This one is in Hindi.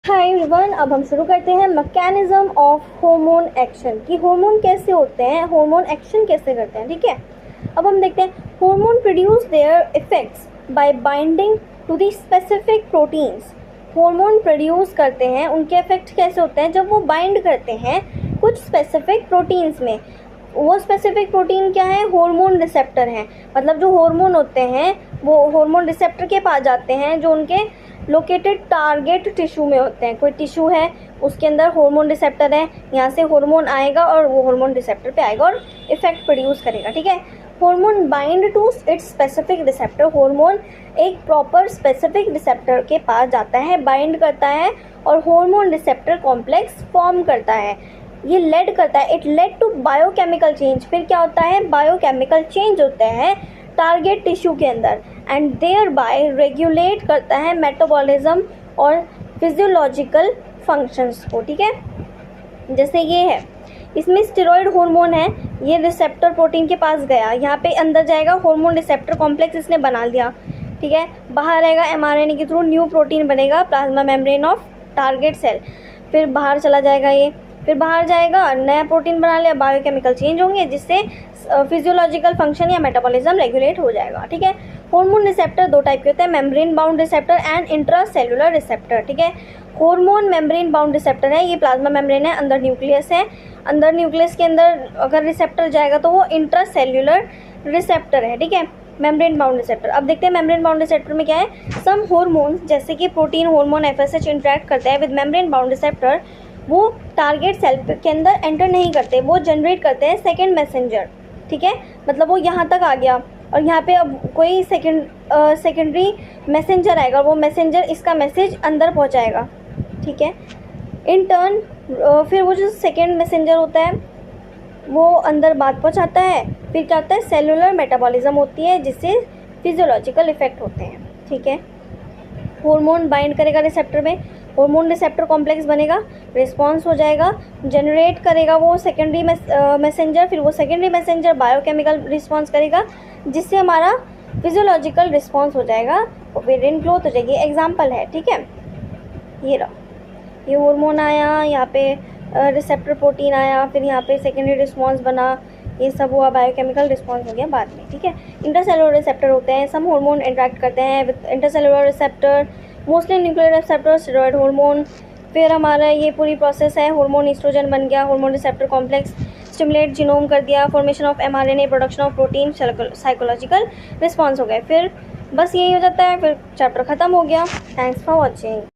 हाय एवरीवन, अब हम शुरू करते हैं मैकेनिज्म ऑफ हार्मोन एक्शन कि हार्मोन कैसे होते हैं, हार्मोन एक्शन कैसे करते हैं। ठीक है, अब हम देखते हैं hormone produce their effects by binding to the specific proteins. Hormone produce करते हैं, उनके इफेक्ट कैसे होते हैं जब वो बाइंड करते हैं कुछ स्पेसिफिक प्रोटीन्स में। वो स्पेसिफिक प्रोटीन क्या है? हार्मोन रिसेप्टर हैं। मतलब जो हार्मोन होते हैं वो हार्मोन रिसेप्टर के पास जाते हैं जो उनके लोकेटेड टारगेट टिश्यू में होते हैं। कोई टिश्यू है उसके अंदर हार्मोन रिसेप्टर है, यहाँ से हार्मोन आएगा और वो हार्मोन रिसेप्टर पे आएगा और इफेक्ट प्रोड्यूस करेगा। ठीक है, hormone bind to its specific receptor. Hormone एक प्रॉपर स्पेसिफिक रिसेप्टर के पास जाता है, बाइंड करता है और हार्मोन रिसेप्टर कॉम्प्लेक्स फॉर्म करता है। ये लेड करता है, it lead to biochemical change. फिर क्या होता है? बायोकेमिकल चेंज होते हैं टारगेट टिश्यू के अंदर एंड देयर बाय रेगुलेट करता है मेटाबॉलिज्म और फिजियोलॉजिकल फंक्शंस को। ठीक है, जैसे ये है, इसमें स्टेरॉइड हार्मोन है, ये रिसेप्टर प्रोटीन के पास गया, यहाँ पे अंदर जाएगा हार्मोन रिसेप्टर कॉम्प्लेक्स इसने बना लिया। ठीक है, बाहर आएगा एमआरएनए के थ्रू न्यू प्रोटीन बनेगा plasma membrane of target cell. फिर बाहर चला जाएगा ये, फिर बाहर जाएगा नया प्रोटीन बना लिया, बायोकेमिकल चेंज होंगे जिससे फिजियोलॉजिकल फंक्शन या मेटाबॉलिज्म रेगुलेट हो जाएगा। ठीक है, हार्मोन रिसेप्टर दो टाइप के होते हैं, membrane bound receptor and intracellular receptor. ठीक है, हार्मोन मेम्ब्रेन बाउंड रिसेप्टर है, ये प्लाज्मा मेम्ब्रेन है, अंदर न्यूक्लियस है, अंदर न्यूक्लियस के अंदर अगर रिसेप्टर जाएगा तो वो इंट्रासेल्युलर रिसेप्टर है। ठीक है, मेम्ब्रेन बाउंड रिसेप्टर। अब देखते हैं मेम्ब्रेन बाउंड रिसेप्टर में क्या है। सम हार्मोन्स जैसे कि प्रोटीन हार्मोन एफएसएच इंटरेक्ट करते हैं विद मेम्ब्रेन बाउंड रिसेप्टर, वो टारगेट सेल के अंदर एंटर नहीं करते, वो जनरेट करते हैं सेकेंड मैसेंजर। ठीक है, मतलब वो यहाँ तक आ गया और यहाँ पे अब कोई सेकेंडरी मैसेंजर आएगा, वो मैसेंजर इसका मैसेज अंदर पहुँचाएगा। ठीक है, इन टर्न फिर वो जो सेकेंड मैसेंजर होता है वो अंदर बात पहुँचाता है। फिर क्या होता है? सेलुलर मेटाबॉलिज्म होती है जिससे फिजियोलॉजिकल इफेक्ट होते हैं। ठीक है, हार्मोन बाइंड करेगा रिसेप्टर में, हार्मोन रिसेप्टर कॉम्प्लेक्स बनेगा, रिस्पॉन्स हो जाएगा, जनरेट करेगा वो सेकेंडरी मैसेंजर, फिर वो सेकेंडरी मैसेंजर बायोकेमिकल रिस्पॉन्स करेगा जिससे हमारा फिजियोलॉजिकल रिस्पॉन्स हो जाएगा और वेरिएंट ग्रोथ हो जाएगी। एग्जाम्पल है, ठीक है, ये रहा, ये हार्मोन आया, यहाँ पे रिसेप्टर प्रोटीन आया, फिर यहाँ पे सेकेंडरी रिस्पॉन्स बना, ये सब हुआ, बायोकेमिकल रिस्पॉन्स हो गया बाद में। ठीक है, इंटरसेलुलर रिसेप्टर होते हैं, सम हार्मोन इंटरेक्ट करते हैं with intercellular receptor, mostly nuclear receptor, steroid hormone. फिर हमारा ये पूरी प्रोसेस है, हार्मोन ईस्ट्रोजन बन गया, hormone receptor complex stimulate genome कर दिया, formation of mRNA, production of protein, psychological response हो गए। फिर बस यही हो जाता है, फिर चैप्टर ख़त्म हो गया। Thanks for watching.